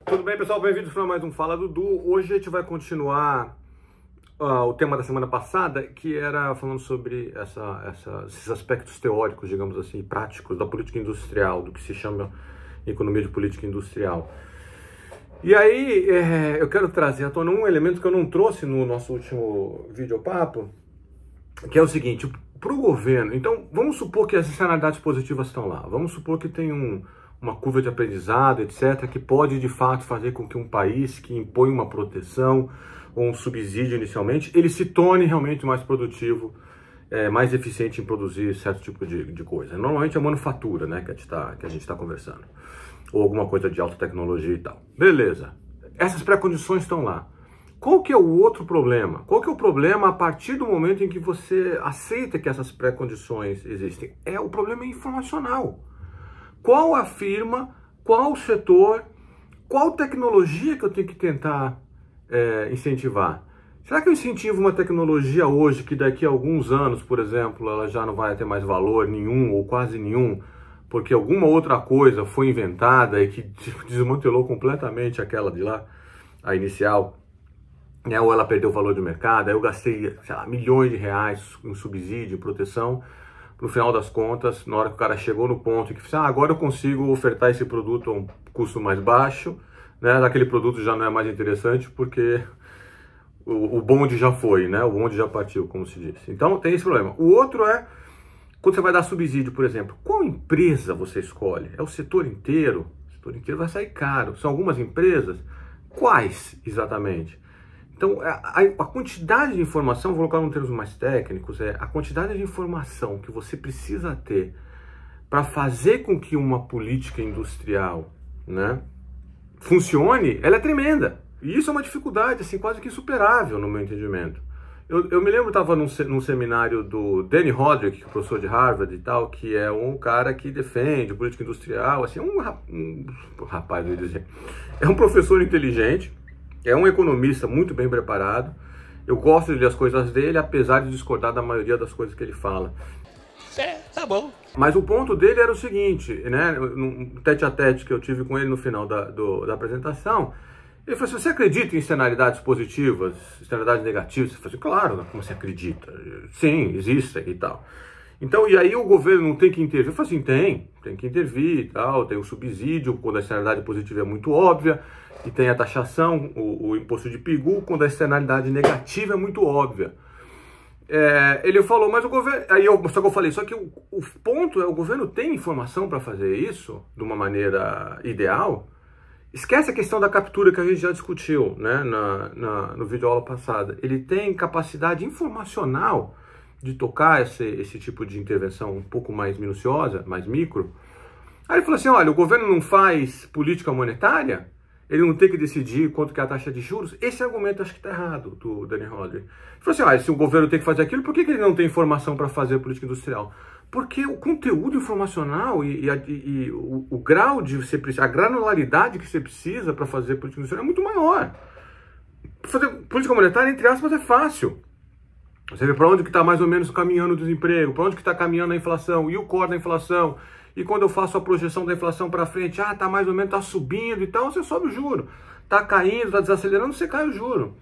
Tudo bem, pessoal? Bem-vindos para mais um Fala Dudu. Hoje a gente vai continuar o tema da semana passada, que era falando sobre esses aspectos teóricos, digamos assim, práticos da política industrial, do que se chama economia de política industrial. E aí eu quero trazer à tona um elemento que eu não trouxe no nosso último videopapo, que é o seguinte: para o governo, então vamos supor que as externalidades positivas estão lá, vamos supor que tem uma curva de aprendizado, etc., que pode de fato fazer com que um país que impõe uma proteção ou um subsídio inicialmente, ele se torne realmente mais produtivo, mais eficiente em produzir certo tipo de coisa. Normalmente é a manufatura, né, que a gente está conversando, ou alguma coisa de alta tecnologia e tal. Beleza, essas pré-condições estão lá. Qual que é o outro problema? Qual que é o problema a partir do momento em que você aceita que essas pré-condições existem? O problema informacional. Qual a firma, qual o setor, qual tecnologia que eu tenho que tentar incentivar? Será que eu incentivo uma tecnologia hoje que daqui a alguns anos, por exemplo, ela já não vai ter mais valor nenhum ou quase nenhum, porque alguma outra coisa foi inventada e que desmantelou completamente aquela de lá, a inicial, né? Ou ela perdeu o valor de mercado, aí eu gastei, sei lá, milhões de reais em subsídio, proteção. No final das contas, na hora que o cara chegou no ponto que agora eu consigo ofertar esse produto a um custo mais baixo, né? Aquele produto já não é mais interessante porque o bonde já foi, né? O bonde já partiu, como se diz. Então tem esse problema. O outro é quando você vai dar subsídio, por exemplo, qual empresa você escolhe? É o setor inteiro? O setor inteiro vai sair caro. São algumas empresas? Quais exatamente? Então, a quantidade de informação, vou colocar em termos mais técnicos, a quantidade de informação que você precisa ter para fazer com que uma política industrial, né, funcione, ela é tremenda. E isso é uma dificuldade, assim, quase que insuperável no meu entendimento. Eu me lembro, estava num seminário do Danny Roderick, que é professor de Harvard e tal, que é um cara que defende política industrial, assim, um rapaz, eu ia dizer, é um professor inteligente, é um economista muito bem preparado. Eu gosto de ler as coisas dele, apesar de discordar da maioria das coisas que ele fala. Tá bom. Mas o ponto dele era o seguinte, né? No tete-a-tete que eu tive com ele no final da apresentação, ele falou assim: você acredita em externalidades positivas, externalidades negativas? Eu falei assim: claro, como você acredita? Sim, existem e tal. Então, e aí o governo não tem que intervir? Eu falei assim: tem que intervir e tal, tem o subsídio, quando a externalidade positiva é muito óbvia, e tem a taxação, o imposto de PIGU, quando a externalidade negativa é muito óbvia. Ele falou, mas o governo... Só que eu falei, só que o ponto é, o governo tem informação para fazer isso de uma maneira ideal? Esquece a questão da captura que a gente já discutiu, né, no vídeo aula passada. Ele tem capacidade informacional de tocar esse tipo de intervenção um pouco mais minuciosa, mais micro. Aí ele falou assim: olha, o governo não faz política monetária? Ele não tem que decidir quanto que é a taxa de juros? Esse argumento acho que está errado, do Danny Roderick. Ele falou assim: se o governo tem que fazer aquilo, por que ele não tem informação para fazer política industrial? Porque o conteúdo informacional e o grau de você precisa, a granularidade que você precisa para fazer política industrial é muito maior. Fazer política monetária, entre aspas, é fácil. Você vê para onde que está mais ou menos caminhando o desemprego, para onde que está caminhando a inflação, e o core da inflação. E quando eu faço a projeção da inflação para frente, tá mais ou menos, tá subindo e tal, você sobe o juro. Tá caindo, tá desacelerando, você cai o juro.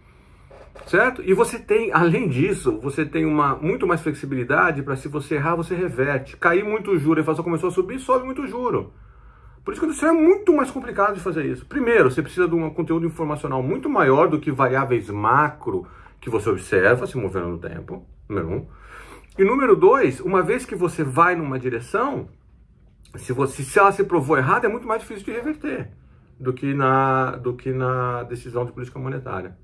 Certo? E você tem, além disso, você tem muito mais flexibilidade para, se você errar, você reverte. Cair muito o juro, a inflação começou a subir, sobe muito o juro. Por isso que isso é muito mais complicado de fazer isso. Primeiro, você precisa de um conteúdo informacional muito maior do que variáveis macro que você observa se movendo no tempo, número 1. E número 2, uma vez que você vai numa direção, se ela se provou errada, é muito mais difícil de reverter do que na decisão de política monetária.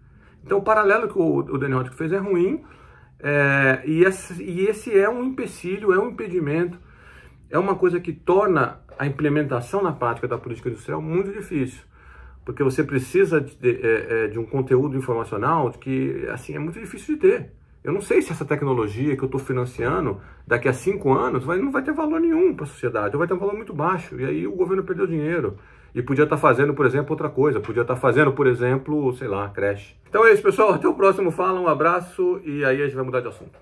Então, o paralelo que o Danny Roderick fez é ruim, e esse é um empecilho, é um impedimento, é uma coisa que torna a implementação na prática da política industrial muito difícil, porque você precisa de um conteúdo informacional que, assim, é muito difícil de ter. Eu não sei se essa tecnologia que eu estou financiando, daqui a 5 anos, não vai ter valor nenhum para a sociedade, ou vai ter um valor muito baixo, e aí o governo perdeu dinheiro. E podia estar fazendo, por exemplo, outra coisa. Podia estar fazendo, por exemplo, sei lá, creche. Então é isso, pessoal. Até o próximo Fala, um abraço, e aí a gente vai mudar de assunto.